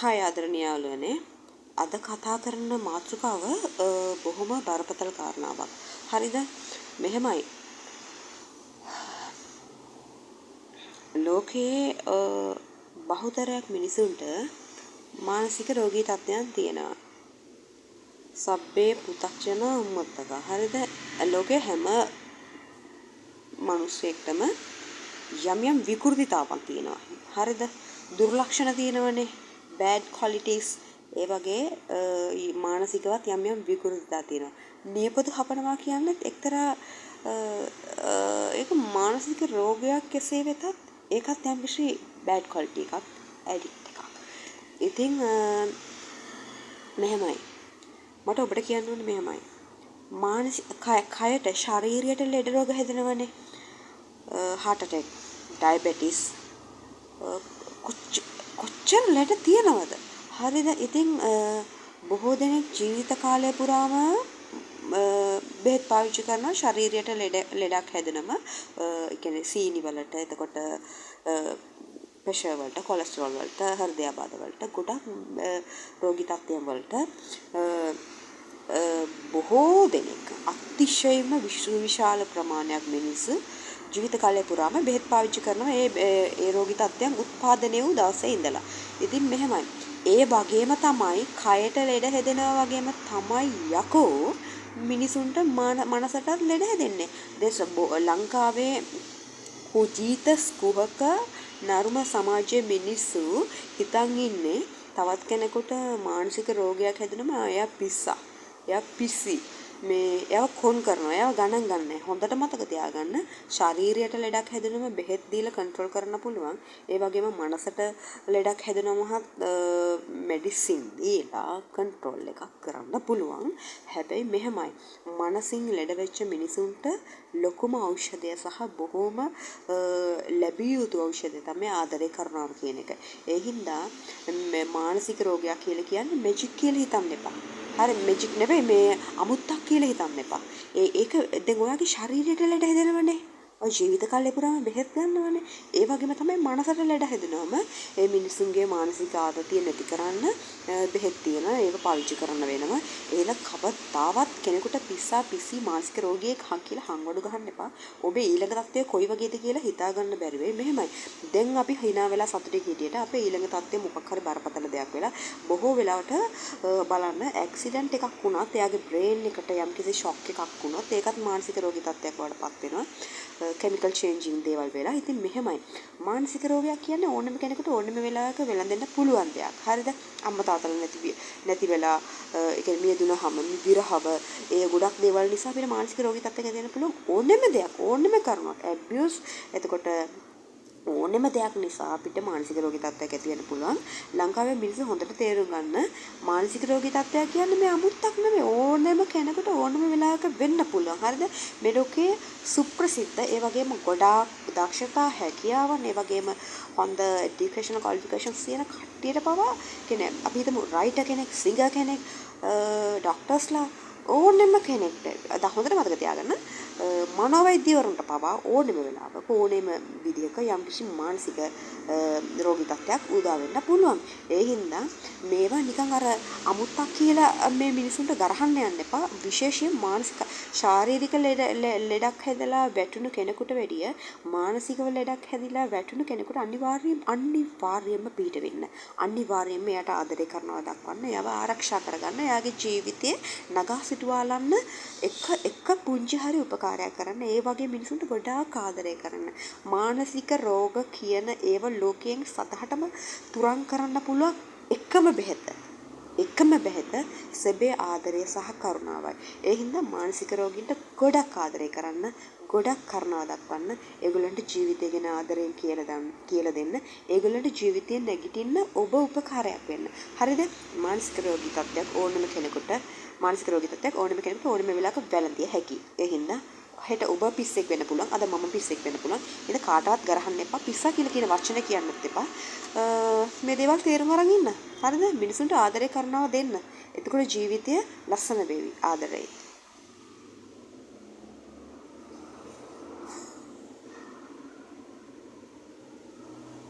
හාය ආදරණීය යාළුවනේ අද කතා කරන මාතෘකාව බොහොම බරපතල කාරණාවක්. හරිද? මෙහෙමයි. ලෝකයේ බහුතරයක් මිනිසුන්ට මානසික රෝගී තත්ත්වයන් තියෙනවා. සබ්බේ පු탁ජන උම්මත්තක. හරිද? ලෝකයේ හැම මිනිසෙක්ටම යම් විකෘතිතාවක් තියෙනවා. හරිද? දුර්ලක්ෂණ තියෙනවනේ. bad qualities ඒ වගේ මානසිකවත් යම් විකෘතිතා තියෙනවා. නියපොතු හපනවා කියන්නේ එක්තරා ඒක මානසික රෝගයක් කෙසේ වෙතත් ඒකත් යම් කිසි bad quality එකක් addict එකක්. ඉතින් මෙහෙමයි. මට ඔබට කියන්න ඕනේ මෙහෙමයි. මානසික කයට ශරීරයට ලෙඩ රෝග හැදෙනවනේ. heart attack, diabetes කොච්චර ලෙඩ තියෙනවද? හරිද? ඉතින් බොහෝ දෙනෙක් ජීවිත කාලය පුරාම බෙහෙත් පාවිච්චි කරනවා ශරීරයට ලෙඩක් හැදෙනම ඒ කියන්නේ සීනි වලට, එතකොට ප්‍රෙෂර් වලට, කොලෙස්ටරෝල් වලට, හෘදයාබාධ වලට, ගොඩක් රෝගී තත්ත්වයන් වලට බොහෝ දෙනෙක් අතිශයින්ම විශාල ප්‍රමාණයක් මිනිස්සු ජීවිත කාලය පුරාම බෙහෙත් පාවිච්චි කරනවා ඒ රෝගී තත්ත්වයන් උත්පාදනය වූ දවසේ ඉඳලා. ඉතින් මෙහෙමයි. ඒ වගේම තමයි කයට ලෙඩ හැදෙනවා වගේම තමයි යකෝ මිනිසුන්ට මනසටත් ලෙඩ හැදෙන්නේ. ලංකාවේ කුජීත ස්කුහක නර්ම සමාජයේ මිනිස්සු හිතන් ඉන්නේ තවත් කෙනෙකුට මානසික රෝගයක් හැදෙනම එයා පිස්සා. එයා පිස්සි. එයාව කොන් කරනවා. එයාව ගණන් ගන්නෑ. හොඳට මතක තියාගන්න. ශාරීරියට ලෙඩක් හැදෙනම බෙහෙත් දීලා කන්ට්‍රෝල් කරන්න පුළුවන්. ඒ වගේම මනසට ලෙඩක් හැදෙනවම මෙඩිසින් දීලා කන්ට්‍රෝල් එකක් කරන්න පුළුවන්. හැබැයි මෙහෙමයි. මනසින් ලෙඩ වෙච්ච මිනිසුන්ට ලොකුම ඖෂධය සහ බොහෝම ලැබිය යුතු ඖෂධය තමයි ආදරය කරනවා කියන එක. ඒ හින්දා මානසික රෝගයක් කියලා කියන්නේ මැජික් කියලා හිතන්න එපා. හරි මැජික් නෙවෙයි මේ අමුත්තක් කියලා හිතන්න එපා. ඒක දැන් ඔයාගේ ශරීරයට ලෙඩ හැදෙනවනේ. ඔය ජීවිත කාලය පුරාම බෙහෙත් ගන්නවනේ. ඒ වගේම තමයි මනසට ලෙඩ හැදෙනවම ඒ මිනිසුන්ගේ මානසික ආතතිය නැති කරන්න බෙහෙත් තියෙනවා. ඒක පාවිච්චි කරන්න වෙනවා. ඒක කවදාවත් කෙනෙකුට පිස්සි මානසික රෝගියෙක් කියලා හංගොඩු ගහන්න එපා. ඔබේ ඊළඟ තත්ත්වය කොයි වගේද කියලා හිතා ගන්න බැරි වෙයි. මෙහෙමයි. දැන් අපි hina වෙලා සතුටින් හිටියට අපේ ඊළඟ තත්ත්වය මොකක් හරි බරපතල දෙයක් වෙලා බොහෝ වෙලාවට බලන්න ඇක්සිඩන්ට් එකක් වුණත් එයාගේ බ්‍රේන් එකට යම්කිසි ෂොක් එකක් වුණොත් ඒකත් මානසික රෝගී තත්ත්වයක් වඩපත් වෙනවා. chemical changing දේවල් වෙලා. ඉතින් මෙහෙමයි. මානසික රෝගයක් කියන්නේ ඕනම කෙනෙකුට ඕනම වෙලාවක වෙලඳෙන්න පුළුවන් දෙයක්. හරිද? අම්මා තාත්තලා නැති වෙලා ඒ කියන්නේ මියදුනහම විරහව ඒ ගොඩක් දේවල් නිසා අපිට මානසික රෝගී තත්ත්වයක ඇදෙන්න පුළුවන් ඕනම දෙයක් ඕනම කරුණක් abuse එතකොට ඕනෙම දෙයක් නිසා අපිට මානසික රෝගී තත්ත්වයක් ඇති වෙන්න පුළුවන්. ලංකාවේ මිනිස්සු හොඳට තේරුම් ගන්න මානසික රෝගී තත්ත්වයක් කියන්නේ මේ අමුත්තක් නෙමෙයි. ඕනෙම කෙනෙකුට ඕනම වෙලාවක වෙන්න පුළුවන්. හරිද? මේ ලෝකයේ සුප්‍රසිද්ධ ඒ වගේම ගොඩාක් දක්ෂතා හැකියාවන් ඒ වගේම හොඳ এডুকেෂනල් ක්වොලිෆිකේෂන්ස් තියෙන කට්ටියට පවා කියන්නේ අපි හිතමු රයිටර් කෙනෙක්, සිංගර් කෙනෙක්, ડોක්ටර්ස්ලා ඕනෙම කෙනෙක්ට හොඳට මතක තියාගන්න මනෝවෛද්‍යවරුන්ට පවා ඕනෙම වෙලාවක ඕනෙම විදිහක යම්කිසි මානසික රෝගී තත්ත්වයක් උදා වෙන්න පුළුවන්. ඒ හින්දා මේවා නිකන් අර අමුත්තක් කියලා මේ මිනිසුන්ට ගරහන්න යන්න එපා. විශේෂයෙන් මානසික ශාරීරික ලෙඩක් හැදලා වැටුණු කෙනෙකුට වැඩිය මානසිකව ලෙඩක් හැදිලා වැටුණු කෙනෙකුට අනිවාර්යයෙන්ම පිට වෙන්න. අනිවාර්යයෙන්ම එයාට ආදරය කරනවා දක්වන්න, එයාව ආරක්ෂා කරගන්න, එයාගේ ජීවිතේ නගා සිටුවාලන්න එක පුංචි හරි උපකාරයක් කරන්න. ඒ වගේ මිනිසුන්ට ගොඩාක් ආදරය කරන්න. මානසික රෝග කියන ඒව ලෝකයෙන් සතහටම තුරන් කරන්න පුළුවන් එකම බෙහෙත සැබේ ආදරය සහ කරුණාවයි. ඒ හින්දා මානසික රෝගීන්ට ගොඩක් ආදරය කරන්න, ගොඩක් කරුණාව දක්වන්න, ඒගොල්ලන්ට ජීවිතය ගැන ආදරයෙන් කියලා දෙන්න, ඒගොල්ලන්ට ජීවිතයෙන් නැගිටින්න ඔබ උපකාරයක් වෙන්න. හරිද? මානසික රෝගී තත්ත්වයක් ඕනම කෙනෙකුට ඕනම වෙලාවක වැළඳිය හැකියි. ඒ හින්දා හෙට ඔබ පිස්සෙක් වෙන්න පුළුවන්. අද මම පිස්සෙක් වෙන්න පුළුවන්. ඒක කාටවත් ගරහන්න එපා. පිස්සා කියලා කියන වචනේ කියන්නත් එපා. මේ දේවල් තේරුම් අරන් ඉන්න. හරිද? මිනිසුන්ට ආදරය කරනවා දෙන්න. එතකොට ජීවිතය ලස්සන වේවි ආදරේ.